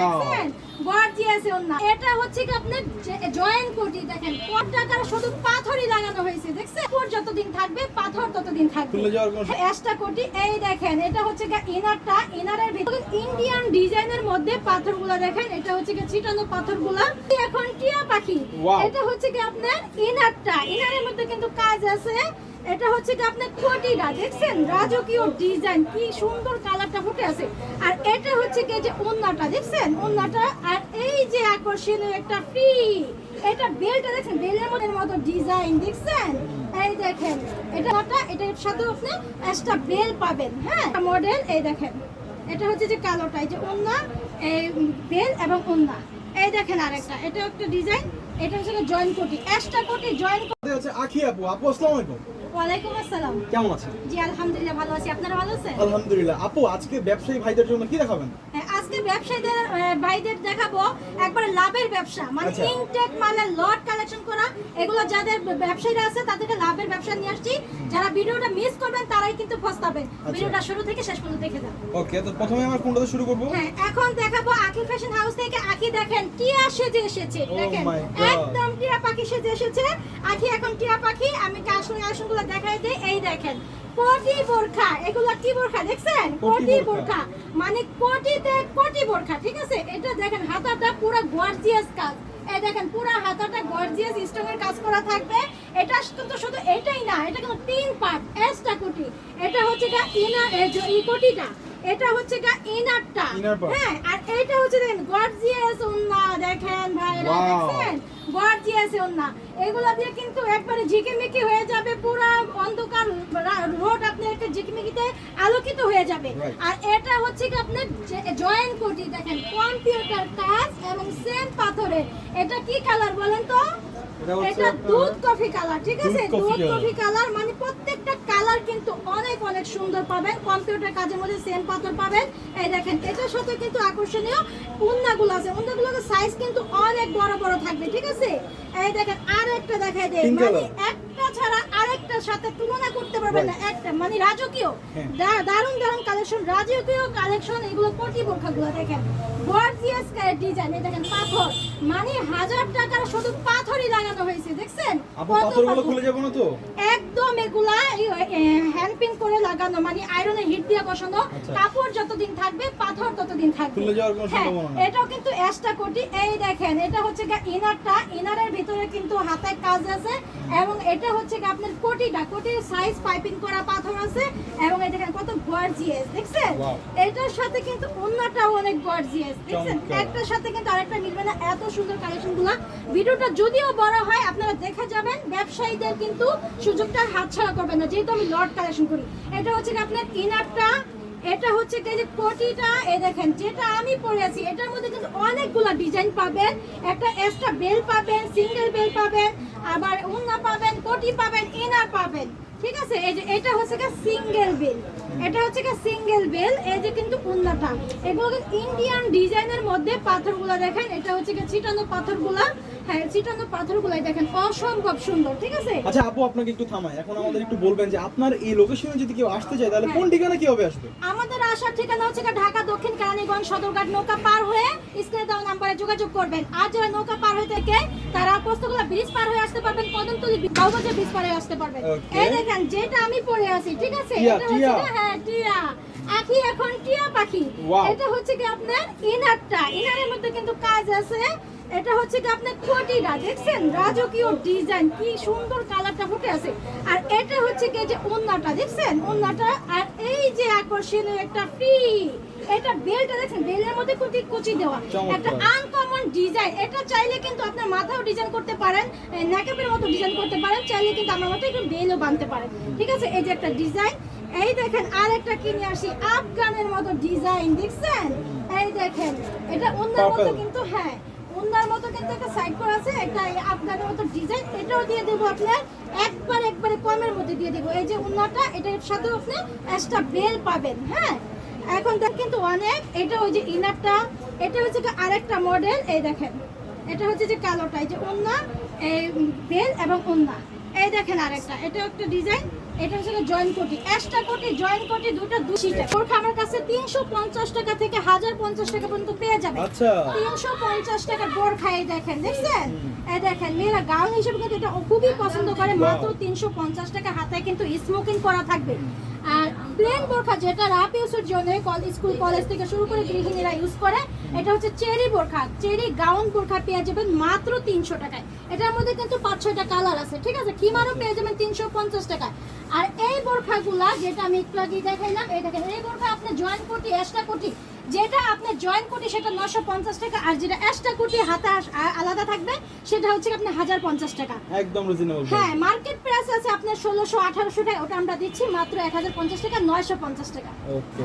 দেখছেন গর্জিয়াস ওন্না। এটা হচ্ছে কি আপনার জয়েন্ট কোটি দেখেন কোট টাকার শুধু পাথরই লাগানো হয়েছে দেখছেন। কোট যতদিন থাকবে পাথর ততদিন থাকবে। এক্সট্রা কোটি এই দেখেন এটা হচ্ছে কি ইনারটা, ইনারের ভিতরে ইন্ডিয়ান ডিজাইনের মধ্যে পাথরগুলো দেখেন। এটা হচ্ছে কি ছিটানো পাথরগুলো। এখন টিয়া পাখি, এটা হচ্ছে কি আপনার ইনারটা, ইনারের মধ্যে কিন্তু কাজ আছে। এটা হচ্ছে কি আপনার কোটিটা দেখছেন রাজকীয় ডিজাইন, কি সুন্দর কালারটা ফুটে আছে। আর এটা হচ্ছে কি যে ওন্নাটা দেখছেন ওন্নাটা। আর এই যে আকর্ষণীয় একটা ফ্রি এটা বেলটা দেখছেন, বেলের মতো ডিজাইন দেখছেন। এই দেখেন এটার সাথে আপনি একটা বেল পাবেন। হ্যাঁ মডেল এই দেখেন এটা হচ্ছে যে কালোটা, এই যে ওন্না এই বেল এবং ওন্না। এই দেখেন আরেকটা এটা একটা ডিজাইন, এটা হচ্ছে জয়েন্ট কোটি, এক্সট্রা কোটি জয়েন্ট কোটি হচ্ছে আখি আপু। আপু আসসালামু আলাইকুম। ওয়ালাইকুম আসসালাম। কেমন আছেন? জি আলহামদুলিল্লাহ ভালো আছি, আপনারা ভালো আছেন? আলহামদুলিল্লাহ। আপু আজকে ব্যবসায়ী ভাইদের জন্য কি দেখাবেন? আজকে ব্যবসায়ীদের ভাইদের দেখাবো একবার লাভের ব্যবসা, মানে ইনটেক মালের লট কালেকশন করা। এগুলো যাদের ব্যবসায়ীরা আছে তাদেরকে লাভের ব্যবসা নিয়ে আসছি। যারা ভিডিওটা মিস করবেন তারাই কিন্তু ফসতাবেন। ভিডিওটা শুরু থেকে শেষ পর্যন্ত দেখে যান। ওকে, তো প্রথমে আমরা কোনটা শুরু করব? হ্যাঁ এখন দেখাবো আকি ফ্যাশন হাউস থেকে। আকি দেখেন টিয়া সেজে এসেছে, দেখেন একদম টিয়া পাখি সেজে এসেছে আকি। এখন টিয়া পাখি আমি কালেকশনগুলো দেখাই দেই। এই দেখেন কোটি বোরখা, এগুলো কি বোরখা দেখছেন? কোটি বোরখা মানে কোটিতে কোটি বোরখা, ঠিক আছে। এটা দেখেন হাতাটা পুরো গর্জিয়াস কাজ। এই দেখেন পুরো হাতাটা গর্জিয়াস স্টোনের কাজ করা থাকবে। এটা কিন্তু শুধু এটাই না, এটা কিন্তু 3 পার্ট এক্সট্রা কোটি। এটা হচ্ছে গা ইনার এই কোটিটা, এটা হচ্ছে গা ইনারটা। হ্যাঁ আর এটা হচ্ছে দেখেন গর্জিয়াস ওন্না দেখেন ভাইরা দেখছেন গর্জিয়াস ওন্না। এগুলা দিয়ে কিন্তু একবারে ঝিকিমিকি হয়ে যাবে, পুরো অন্ধকার রোড আপনার একটা ঝিকিমিকিতে আলোকিত হয়ে যাবে। আর এটা হচ্ছে কি আপনার জয়েন্ট কোটি দেখেন কম্পিউটার কাজ এবং সেম পাথরের। এটা কি কালার বলেন তো? এটা দুধ কফি কালার, ঠিক আছে। দুধ কফি কালার মানে প্রত্যেকটা কালার কিন্তু অনেক অনেক সুন্দর পাবেন। কম্পিউটার কাজের মধ্যে সেম পাথর পাবেন। এই দেখেন এটার সাথে কিন্তু আকর্ষণীয় উন্নাগুলো আছে। উন্নাগুলোর সাইজ কিন্তু অনেক বড় বড় থাকবে, ঠিক আছে। এই দেখেন আরেকটা দেখাই দেই, মানে একটা ছাড়া আরেকটার সাথে তুলনা করতে পারবেন না। একটা মানে রাজকীয় দারুণ দারুণ কালেকশন, রাজকীয় কালেকশন। এগুলো কোটি বোরখাগুলো দেখেন গর্জিয়াস ডিজাইন। এই দেখেন পাথর মানে 1000 টাকার শুধু পাথরই লাগানো হয়েছে দেখছেন। আপু পাথরগুলো খুলে যাবে না তো? একদম এগুলা হ্যান্ড পিন করে লাগানো, মানে আয়রনে হিট দিয়ে বসানো। কাপড় যতদিন থাকবে পাথর ততদিন থাকবে। খুলে যাওয়ার কোনো সম্ভাবনা নেই। এটাও কিন্তু এক্সট্রা কোটি। এই দেখেন এটা হচ্ছে ইনারটা, ইনারের ভিতরে কিন্তু হাতায় কাজ আছে। এবং এটা হচ্ছে আপনার কোটিটা, কোটির সাইজ পাইপিং করা পাথর আছে। এবং এই দেখেন কত গর্জিয়াস দেখছেন। এটার সাথে কিন্তু ওন্নাটাও অনেক গর্জিয়াস দেখছেন। একটার সাথে কিন্তু আরেকটা মিলবে না, এত সুন্দর কালেকশনগুলো। ভিডিওটা যদিও বড় হয় আপনারা দেখে যাবেন, ব্যবসায়ীদের কিন্তু সুযোগটা হাতছাড়া করবেন না, যেহেতু আমি লট কালেকশন করি। এটা হচ্ছে আপনার ইনারটা, এটা হচ্ছে কি যে কোটিটা। এই দেখেন যেটা আমি পরে আছি এটার মধ্যে কিন্তু অনেকগুলো ডিজাইন পাবেন। একটা এক্সট্রা বেল পাবেন, সিঙ্গেল বেল পাবেন, আবার ওন্না পাবেন, কোটি পাবেন, ইনার পাবেন, ঠিক আছে। এই যে এটা হচ্ছে কি সিঙ্গেল বেল, এটা হচ্ছে কি সিঙ্গেল বেল। এই যে কিন্তু ওন্নাটা এগুলো ইন্ডিয়ান ডিজাইনের মধ্যে পাথরগুলো দেখেন। এটা হচ্ছে কি ছিটানো পাথরগুলো। হ্যাঁ ছিটানো পাথরগুলাই দেখেন অসম্ভব সুন্দর, ঠিক আছে। আচ্ছা আপু আপনাকে একটু থামাই, এখন আমাদের একটু বলবেন যে আপনার এই লোকেশনে যদি কেউ আসতে চায় তাহলে কোন ঠিকানা কিভাবে আসবে? আমাদের আসার ঠিকানা হচ্ছে ঢাকা দক্ষিণ কেরানীগঞ্জ সদরঘাট। নৌকা পার হয়ে স্ক্রিনে দেওয়া নম্বরে যোগাযোগ করবেন। আর যারা নৌকা পার হয়ে থেকে তারা পোস্তগোলা ব্রিজ পার হয়ে আসতে পারবেন, কদমতলী বাউবাজার ব্রিজ পার হয়ে আসতে পারবেন। এই দেখেন যেটা আমি পরে আছি, ঠিক আছে। এটা হচ্ছে হ্যাঁ টিয়া আখি, এখন টিয়া পাখি। এটা হচ্ছে কি আপনার ইনারটা, ইনারের মধ্যে কিন্তু কাজ আছে। এটা হচ্ছে কি আপনার কোটিটা দেখছেন রাজকীয় ডিজাইন, কি সুন্দর কালারটা ফুটে আছে। আর এটা হচ্ছে কি যে ওন্নাটা দেখছেন ওন্নাটা। আর এই যে আকর্ষণীয় একটা ফ্রি এটা বেলটা দেখছেন, বেলের মধ্যে কুচি কুচি দেওয়া একটা আনকমন ডিজাইন। এটা চাইলে কিন্তু আপনার মাথাও ডিজাইন করতে পারেন, নেকআপের মতো ডিজাইন করতে পারেন, চাইলে কিন্তু আমার মতো একটু বেলও বানতে পারেন, ঠিক আছে। এই যে একটা ডিজাইন। এই দেখেন আরেকটা কিনে আসি আফগানের মতো ডিজাইন দেখছেন। এই দেখেন এটা ওন্নার মতো কিন্তু, হ্যাঁ ওন্নার মতো কিন্তু একটা সাইড করা আছে, একটা আফগানের মতো ডিজাইন। এটাও দিয়ে দেবো আপনার একবারে কমের মধ্যে দিয়ে দেবো। এই যে ওন্নাটা, এটার সাথে আপনি এক্সট্রা বেল পাবেন। হ্যাঁ এখন দেখ কিন্তু অনেক। এটা ওই যে ইনারটা, এটা হচ্ছে আরেকটা মডেল। এই দেখেন এটা হচ্ছে যে কালোটা, এই যে ওন্না এই বেল এবং ওন্না। এই দেখেন আরেকটা, এটা একটা ডিজাইন। এটা হচ্ছে জয়েন্ট কোটি, এক্সট্রা কোটি, জয়েন্ট কোটি দুটো 200 টাকা। বোরখা আমার কাছে 350 টাকা থেকে 1050 টাকা পর্যন্ত পেয়ে যাবে। আচ্ছা 350 টাকার বোরখা, এই দেখেন, দেখছেন? এই দেখেন, মেয়েরা গাউন হিসেবে কিন্তু এটা খুবই পছন্দ করে। মাত্র 350 টাকা, হাতে কিন্তু স্মোকিং করা থাকবে। আর প্লেন বোরখা যেটা রাফ ইউজের জন্য স্কুল কলেজ থেকে শুরু করে গৃহিণীরা ইউজ করে, এটা হচ্ছে চেরি বোরখা, চেরি গাউন বোরখা পেয়ে যাবেন মাত্র 300 টাকায়। এটার মধ্যে কিন্তু 5-6টা কালার আছে, ঠিক আছে? খিমারও পেয়ে যাবেন 350 টাকায়। আর এই বোরখাগুলা যেটা আমি একটু আগে দেখাইলাম, এই দেখেন, এই বোরখা আপনি জয়েন্ট কোটি, এক্সট্রা কোটি, যেটা আপনি জয়েন্ট কোটি সেটা 950 টাকা, আর যেটা এক্সট্রা কোটি হাতে আলাদা থাকবে সেটা হচ্ছে আপনি 1050 টাকা। একদম রিজনেবল। হ্যাঁ, মার্কেট প্রাইস আছে আপনার 1600-1800 টাকা, ওটা আমরা দিচ্ছি মাত্র 1050 টাকা, 950 টাকা। ওকে